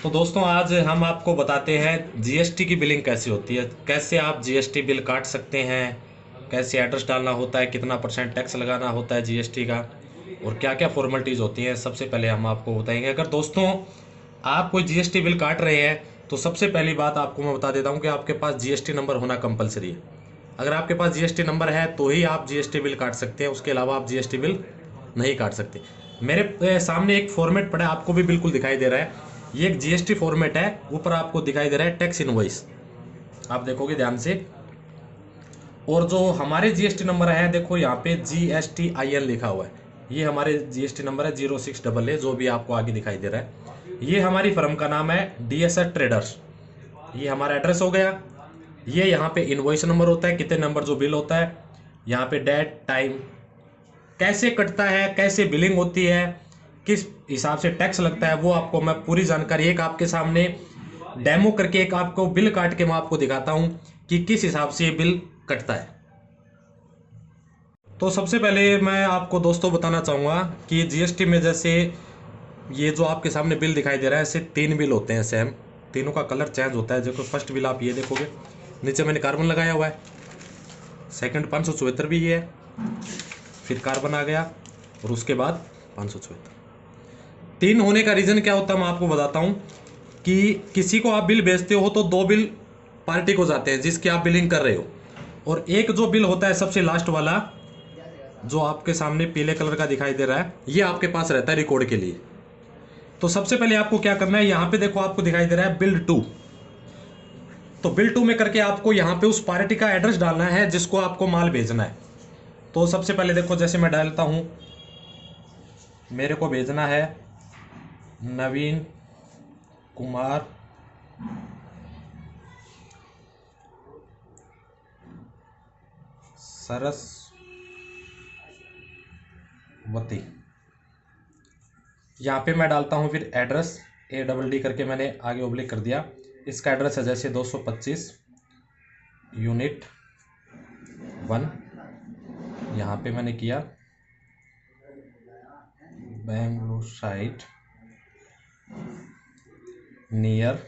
तो दोस्तों आज हम आपको बताते हैं जीएसटी की बिलिंग कैसे होती है, कैसे आप जीएसटी बिल काट सकते हैं, कैसे एड्रेस डालना होता है, कितना % टैक्स लगाना होता है जीएसटी का और क्या क्या फॉर्मेलिटीज़ होती हैं। सबसे पहले हम आपको बताएंगे। अगर दोस्तों आप कोई जीएसटी बिल काट रहे हैं तो सबसे पहली बात आपको मैं बता देता हूं कि आपके पास जीएसटी नंबर होना कंपलसरी है। अगर आपके पास जीएसटी नंबर है तो ही आप जीएसटी बिल काट सकते हैं, उसके अलावा आप जीएसटी बिल नहीं काट सकते। मेरे सामने एक फॉर्मेट पड़ा है, आपको भी बिल्कुल दिखाई दे रहा है। ये एक जीएसटी फॉर्मेट है, ऊपर आपको दिखाई दे रहा है टैक्स इनवॉइस, आप देखोगे ध्यान से। और जो हमारे जीएसटी नंबर है, देखो यहाँ पे GSTIN लिखा हुआ है, ये हमारे जीएसटी नंबर है 06AA, जो भी आपको आगे दिखाई दे रहा है। ये हमारी फर्म का नाम है DSR ट्रेडर्स। ये हमारा एड्रेस हो गया। ये यहाँ पे इनवॉइस नंबर होता है, कितने नंबर जो बिल होता है, यहाँ पे डेट टाइम, कैसे कटता है, कैसे बिलिंग होती है, किस हिसाब से टैक्स लगता है, वो आपको मैं पूरी जानकारी एक आपके सामने डेमो करके एक आपको बिल काट के मैं आपको दिखाता हूं कि किस हिसाब से ये बिल कटता है। तो सबसे पहले मैं आपको दोस्तों बताना चाहूँगा कि जीएसटी में जैसे ये जो आपके सामने बिल दिखाई दे रहा है, ऐसे 3 बिल होते हैं सेम, तीनों का कलर चेंज होता है। देखो फर्स्ट बिल आप ये देखोगे, नीचे मैंने कार्बन लगाया हुआ है। सेकंड 574 भी ये है, फिर कार्बन आ गया और उसके बाद 574। 3 होने का रीज़न क्या होता है मैं आपको बताता हूँ कि किसी को आप बिल भेजते हो तो 2 बिल पार्टी को जाते हैं जिसकी आप बिलिंग कर रहे हो, और एक जो बिल होता है सबसे लास्ट वाला जो आपके सामने पीले कलर का दिखाई दे रहा है, ये आपके पास रहता है रिकॉर्ड के लिए। तो सबसे पहले आपको क्या करना है, यहाँ पे देखो आपको दिखाई दे रहा है बिल 2। तो बिल 2 में करके आपको यहाँ पे उस पार्टी का एड्रेस डालना है जिसको आपको माल भेजना है। तो सबसे पहले देखो जैसे मैं डालता हूँ, मेरे को भेजना है नवीन कुमार सरस्वती, यहाँ पे मैं डालता हूँ फिर एड्रेस ADD करके मैंने आगे ओब्लिक कर दिया। इसका एड्रेस है जैसे 225 यूनिट 1, यहाँ पे मैंने किया बेंगलुरु साइड नियर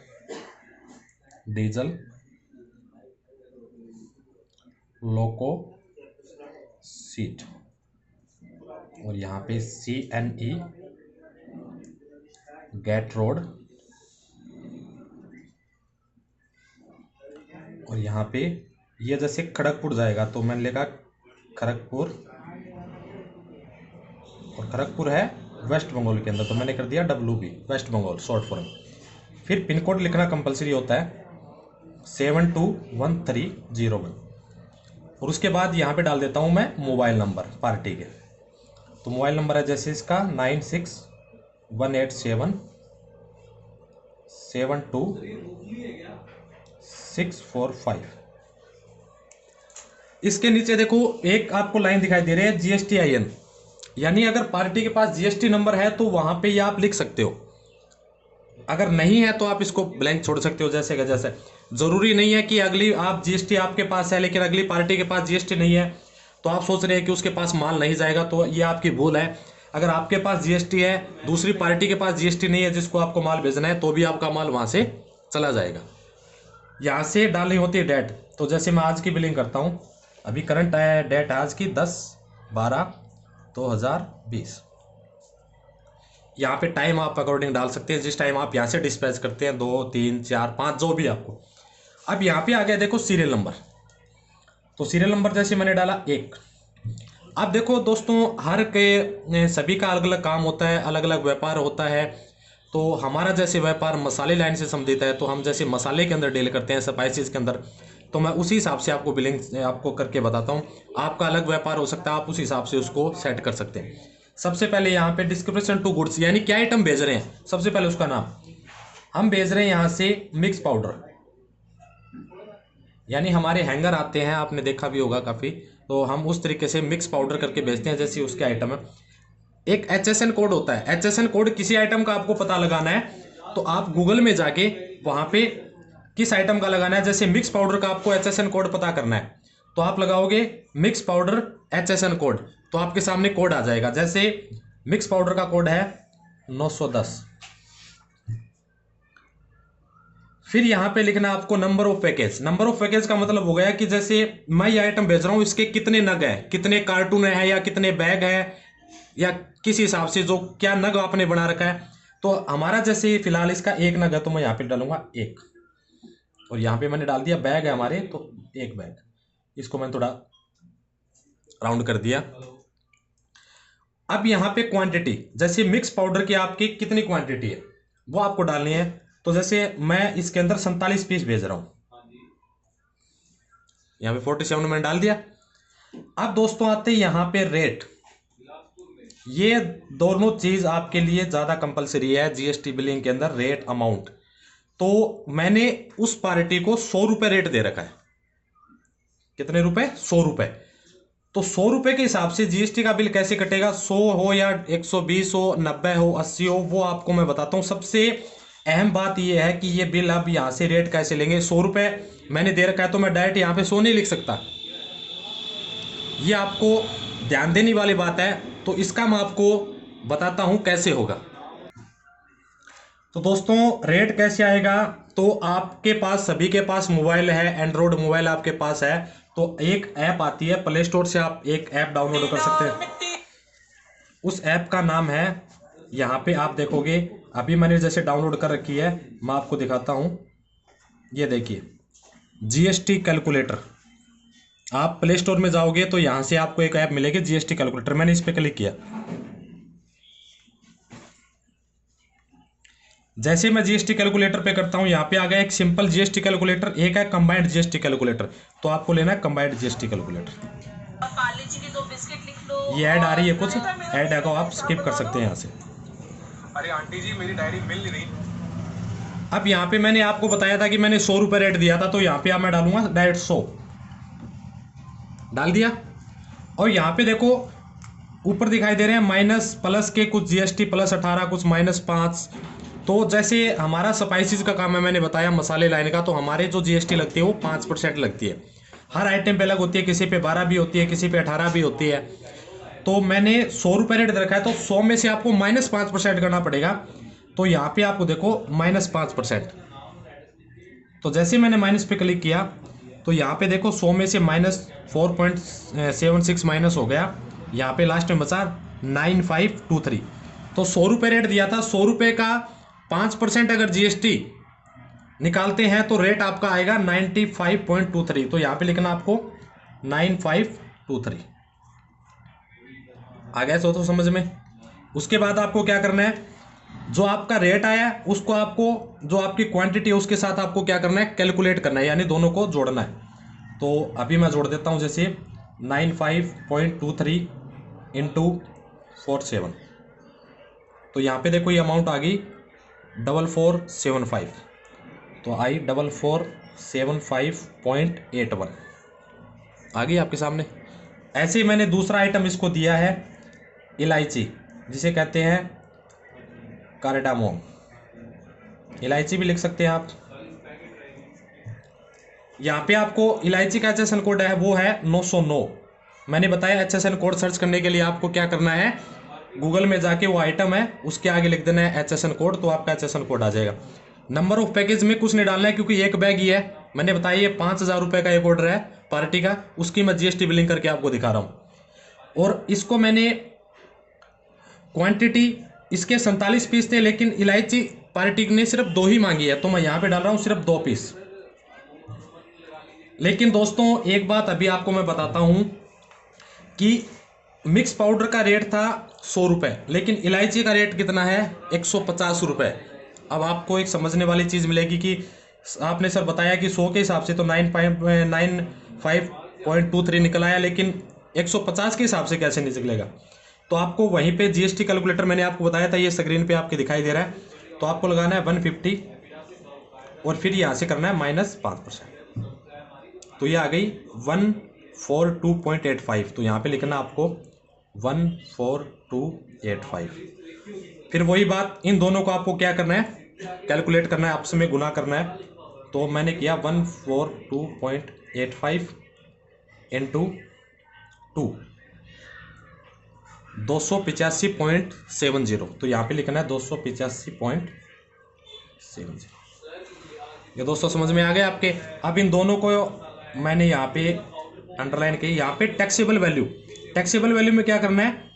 डीजल लोको सीट, और यहाँ पे CNE गेट रोड, और यहाँ पे ये जैसे खड़गपुर जाएगा तो मैंने लिखा खड़गपुर, और खड़गपुर है वेस्ट बंगाल के अंदर तो मैंने कर दिया WB West Bengal short form. फिर पिन कोड लिखना कंपलसरी होता है 721301, और उसके बाद यहाँ पे डाल देता हूँ मैं मोबाइल नंबर पार्टी के। तो मोबाइल नंबर है जैसे इसका 9618772645। इसके नीचे देखो एक आपको लाइन दिखाई दे रही है GSTIN, यानी अगर पार्टी के पास जीएसटी नंबर है तो वहां पे ये आप लिख सकते हो, अगर नहीं है तो आप इसको ब्लैंक छोड़ सकते हो जैसे का जैसे। जरूरी नहीं है कि अगली आप जीएसटी आपके पास है लेकिन अगली पार्टी के पास जीएसटी नहीं है तो आप सोच रहे हैं कि उसके पास माल नहीं जाएगा, तो ये आपकी भूल है। अगर आपके पास जीएसटी है, दूसरी पार्टी के पास जीएसटी नहीं है जिसको आपको माल भेजना है, तो भी आपका माल वहां से चला जाएगा। यहाँ से डालनी होती है डेट। तो जैसे मैं आज की बिलिंग करता हूँ, अभी करंट है डेट आज की 10/12/2020। यहाँ पे टाइम आप अकॉर्डिंग डाल सकते हैं, जिस टाइम आप यहाँ से डिस्पैच करते हैं, 2 3 4 5 जो भी आपको। अब यहाँ पे आ गया देखो सीरियल नंबर। तो सीरियल नंबर जैसे मैंने डाला 1। अब देखो दोस्तों हर के सभी का अलग अलग काम होता है, अलग अलग व्यापार होता है। तो हमारा जैसे व्यापार मसाले लाइन से संबंधित है, तो हम जैसे मसाले के अंदर डील करते हैं, स्पाइसेस के अंदर, तो मैं उसी हिसाब से आपको बिलिंग आपको करके बताता हूँ। आपका अलग व्यापार हो सकता है, आप उस हिसाब से उसको सेट कर सकते हैं। सबसे पहले यहाँ पे डिस्क्रिप्शन टू गुड्स, यानी क्या आइटम भेज रहे हैं, सबसे पहले उसका नाम। हम भेज रहे हैं यहाँ से मिक्स पाउडर, यानी हमारे हैंगर आते हैं, आपने देखा भी होगा काफ़ी, तो हम उस तरीके से मिक्स पाउडर करके भेजते हैं जैसे उसके आइटम है। एक HSN कोड होता है, HSN कोड किसी आइटम का आपको पता लगाना है तो आप गूगल में जाके वहाँ पे किस आइटम का लगाना है, जैसे मिक्स पाउडर का आपको HSN कोड पता करना है तो आप लगाओगे मिक्स पाउडर HSN कोड, तो आपके सामने कोड आ जाएगा। जैसे मिक्स पाउडर का कोड है 910, फिर यहाँ पे लिखना आपको number of package. Number of package का मतलब हो गया कि जैसे मैं ये आइटम बेच रहा हूँ, इसके कितने नग है, कितने कार्टून है या कितने बैग है, या किस हिसाब से जो क्या नग आपने बना रखा है। तो हमारा जैसे फिलहाल इसका एक नग है, तो मैं यहाँ पे डालूंगा एक, और यहाँ पे मैंने डाल दिया बैग है हमारे, तो एक बैग, इसको मैंने थोड़ा राउंड कर दिया। अब यहाँ पे क्वांटिटी, जैसे मिक्स पाउडर की आपकी कितनी क्वांटिटी है वो आपको डालनी है। तो जैसे मैं इसके अंदर 47 पीस भेज रहा हूं, यहाँ पे 47 मैंने डाल दिया। अब दोस्तों आते हैं यहाँ पे रेट। ये दोनों चीज आपके लिए ज्यादा कंपलसरी है जीएसटी बिलिंग के अंदर, रेट अमाउंट। तो मैंने उस पार्टी को 100 रुपए रेट दे रखा है। कितने रुपए? 100 रुपए। तो 100 रुपए के हिसाब से जीएसटी का बिल कैसे कटेगा, 100 हो या 120 हो, 90 हो, 80 हो, वो आपको मैं बताता हूं। सबसे अहम बात यह है कि ये बिल अब यहां से रेट कैसे लेंगे। 100 रुपए मैंने दे रखा है, तो मैं डायरेक्ट यहां पे 100 नहीं लिख सकता, ये आपको ध्यान देने वाली बात है। तो इसका मैं आपको बताता हूं कैसे होगा। तो दोस्तों रेट कैसे आएगा, तो आपके पास सभी के पास मोबाइल है, एंड्रॉयड मोबाइल आपके पास है, तो एक ऐप आती है प्ले स्टोर से, आप एक ऐप डाउनलोड कर सकते हैं। उस ऐप का नाम है, यहाँ पे आप देखोगे, अभी मैंने जैसे डाउनलोड कर रखी है, मैं आपको दिखाता हूँ। ये देखिए जीएसटी कैलकुलेटर। आप प्ले स्टोर में जाओगे तो यहाँ से आपको एक ऐप मिलेगी जीएसटी कैलकुलेटर। मैंने इस पर क्लिक किया, जैसे मैं जीएसटी कैलकुलेटर पे करता हूं, यहाँ पे आ गया एक सिंपल जीएसटी कैलकुलेटर, एक है कंबाइंड जीएसटी कैलकुलेटर। तो आपको लेना है कंबाइंड जीएसटी कैलकुलेटर। ये ऐड आ रही है, कुछ ऐड है को आप स्किप कर सकते हैं यहाँ से। अरे आंटी जी मेरी डायरी मिल नहीं रही। अब यहाँ पे मैंने आपको बताया था कि मैंने 100 रुपए रेट दिया था, तो यहाँ पे मैं डालूंगा डायरेक्ट 100 डाल दिया। और यहाँ पे देखो ऊपर दिखाई दे रहे हैं माइनस प्लस के कुछ जीएसटी प्लस 18, कुछ -5। तो जैसे हमारा स्पाइसेस का काम है, मैंने बताया मसाले लाने का, तो हमारे जो जीएसटी लगती है वो 5% लगती है। हर आइटम पे अलग होती है, किसी पे 12 भी होती है, किसी पे 18 भी होती है। तो मैंने 100 रुपए रेट दे रखा है, तो 100 में से आपको -5% करना पड़ेगा। तो यहाँ पे आपको देखो -5%। तो जैसे मैंने माइनस पे क्लिक किया, तो यहाँ पे देखो 100 में से -4.76 माइनस हो गया। यहाँ पे लास्ट में बचा 9523। तो 100 रुपये रेट दिया था, 100 रुपये का 5% अगर जीएसटी निकालते हैं तो रेट आपका आएगा 95.23। तो यहाँ पे लिखना आपको 9523। आ गया तो समझ में। उसके बाद आपको क्या करना है, जो आपका रेट आया उसको आपको, जो आपकी क्वांटिटी है उसके साथ आपको क्या करना है, कैलकुलेट करना है, यानी दोनों को जोड़ना है। तो अभी मैं जोड़ देता हूं, जैसे 95.23 इंटू 47। तो यहाँ पे देखो ये अमाउंट आ गई 4475। तो आई 4475.81 आ गई आपके सामने। ऐसे ही मैंने दूसरा आइटम इसको दिया है इलायची, जिसे कहते हैं कार्डामोम। इलायची भी लिख सकते हैं आप। यहाँ पे आपको इलायची का HSN कोड है, वो है 909। मैंने बताया HSN कोड सर्च करने के लिए आपको क्या करना है, गूगल में जाके वो आइटम है उसके आगे लिख देना है HSN कोड, तो आपका HSN कोड आ जाएगा। नंबर ऑफ पैकेज में कुछ नहीं डालना है, क्योंकि एक बैग ही है। मैंने बताया ये 5000 रुपये का एक ऑर्डर है पार्टी का, उसकी मैं जीएसटी बिलिंग करके आपको दिखा रहा हूँ। और इसको मैंने क्वांटिटी, इसके 47 पीस थे, लेकिन इलायची पार्टी ने सिर्फ 2 ही मांगी है, तो मैं यहाँ पे डाल रहा हूँ सिर्फ 2 पीस। लेकिन दोस्तों एक बात अभी आपको मैं बताता हूँ कि मिक्स पाउडर का रेट था 100 रुपये, लेकिन इलायची का रेट कितना है, 150 रुपये। अब आपको एक समझने वाली चीज़ मिलेगी कि आपने सर बताया कि 100 के हिसाब से तो 95.23 निकल आया, लेकिन 150 के हिसाब से कैसे निकलेगा। तो आपको वहीं पे जीएसटी कैलकुलेटर मैंने आपको बताया था, ये स्क्रीन पे आपके दिखाई दे रहा है। तो आपको लगाना है 150 और फिर यहाँ से करना है -5%। तो ये आ गई 142.85। तो यहाँ पे लिखना आपको 14285। फिर वही बात, इन दोनों को आपको क्या करना है, कैलकुलेट करना है, आपस में गुना करना है। तो मैंने किया 142.85 इंटू 285.70। तो यहाँ पे लिखना है 285.70। ये दोस्तों समझ में आ गया आपके। अब इन दोनों को मैंने यहाँ पे अंडरलाइन की, यहाँ पे टैक्सेबल वैल्यू, टैक्सेबल वैल्यू में क्या करना है,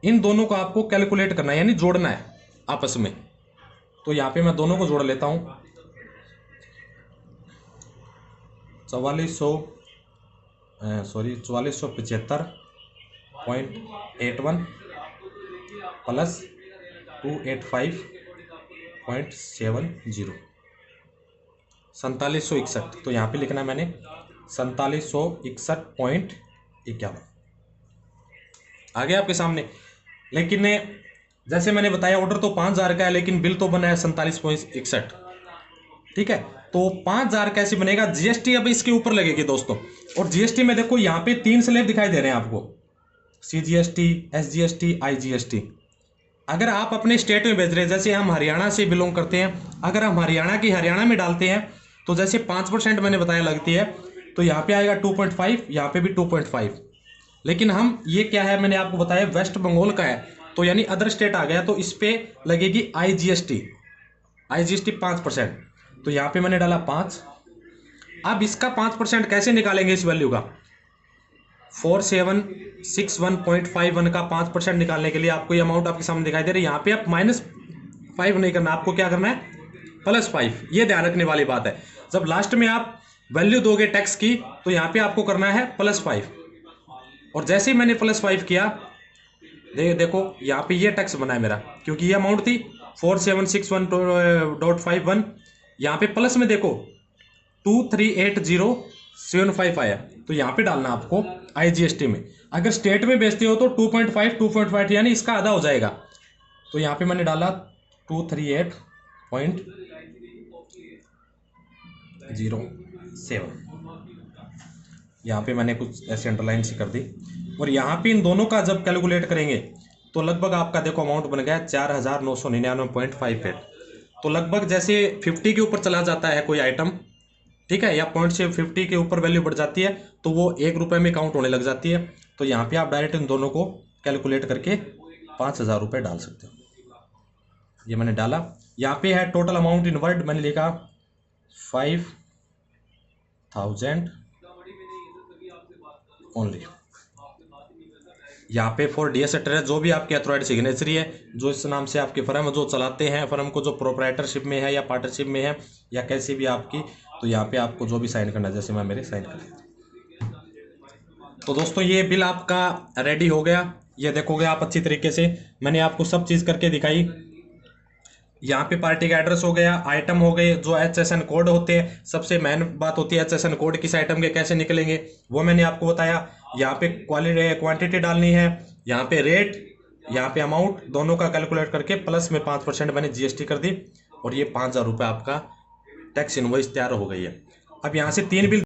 इन दोनों को आपको कैलकुलेट करना है, यानी जोड़ना है आपस में। तो यहाँ पे मैं दोनों को जोड़ लेता हूँ। 4475.81 प्लस 285.70, 4761। तो यहाँ पे लिखना है मैंने 4761.51 आ गया आपके सामने। लेकिन जैसे मैंने बताया ऑर्डर तो 5000 का है, लेकिन बिल तो बना है 47.61। ठीक है, तो 5000 कैसे बनेगा, जीएसटी अब इसके ऊपर लगेगी दोस्तों। और जीएसटी में देखो यहाँ पे 3 स्लैब दिखाई दे रहे हैं आपको, सीजीएसटी, एसजीएसटी, आईजीएसटी। अगर आप अपने स्टेट में भेज रहे हैं, जैसे हम हरियाणा से बिलोंग करते हैं, अगर हम हरियाणा में डालते हैं तो जैसे 5% मैंने बताया लगती है, तो यहाँ पे आएगा 2.5, यहाँ पे भी 2.5। लेकिन हम ये क्या है, मैंने आपको बताया वेस्ट बंगाल का है, तो यानी अदर स्टेट आ गया, तो इस पे लगेगी आईजीएसटी 5%। तो यहाँ पे मैंने डाला 5। अब इसका 5% कैसे निकालेंगे इस वैल्यू का, 4761.51 का 5% निकालने के लिए आपको ये अमाउंट आपके सामने दिखाई दे रही है। यहाँ पे आप -5 नहीं करना, आपको क्या करना है, +5। ये ध्यान रखने वाली बात है, जब लास्ट में आप वैल्यू दोगे टैक्स की, तो यहाँ पे आपको करना है +5। और जैसे ही मैंने +5 किया, देखो यहाँ पे ये टैक्स बना है मेरा, क्योंकि ये अमाउंट थी 4761.51, यहाँ पे प्लस में देखो 238075 आया, तो यहाँ पे डालना आपको आईजीएसटी में। अगर स्टेट में बेचते हो तो 2.5 यानी इसका आधा हो जाएगा। तो यहाँ पे मैंने डाला 238.07, यहाँ पे मैंने कुछ ऐसे अंडरलाइन सी कर दी। और यहाँ पे इन दोनों का जब कैलकुलेट करेंगे तो लगभग आपका देखो अमाउंट बन गया 4999.58। तो लगभग जैसे 50 के ऊपर चला जाता है कोई आइटम, ठीक है, या पॉइंट से 50 के ऊपर वैल्यू बढ़ जाती है, तो वो 1 रुपये में काउंट होने लग जाती है। तो यहाँ पे आप डायरेक्ट इन दोनों को कैलकुलेट करके 5000 रुपये डाल सकते हो। ये मैंने डाला। यहाँ पे है टोटल अमाउंट इन वर्ड, मैंने लिखा 5000 ओनली। यहाँ पे फॉर डीएस ट्रेडर, जो भी आपके अथॉराइड सिग्नेचरी है, जो इस नाम से आपके फर्म जो चलाते हैं, फर्म को जो प्रोप्राइटरशिप में है या पार्टनरशिप में है या कैसे भी आपकी, तो यहाँ पे आपको जो भी साइन करना है, जैसे मैं मेरे साइन कर देता हूँ। तो दोस्तों ये बिल आपका रेडी हो गया, ये देखोगे आप अच्छी तरीके से, मैंने आपको सब चीज़ करके दिखाई। यहाँ पे पार्टी का एड्रेस हो गया, आइटम हो गए, जो HSN कोड होते हैं, सबसे मेन बात होती है HSN कोड किस आइटम के कैसे निकलेंगे, वो मैंने आपको बताया। यहाँ पे क्वांटिटी डालनी है, यहाँ पे रेट, यहाँ पे अमाउंट, दोनों का कैलकुलेट करके प्लस में 5% मैंने जीएसटी कर दी, और ये 5000 रुपये आपका टैक्स इनवॉइस तैयार हो गई है। अब यहाँ से 3 बिल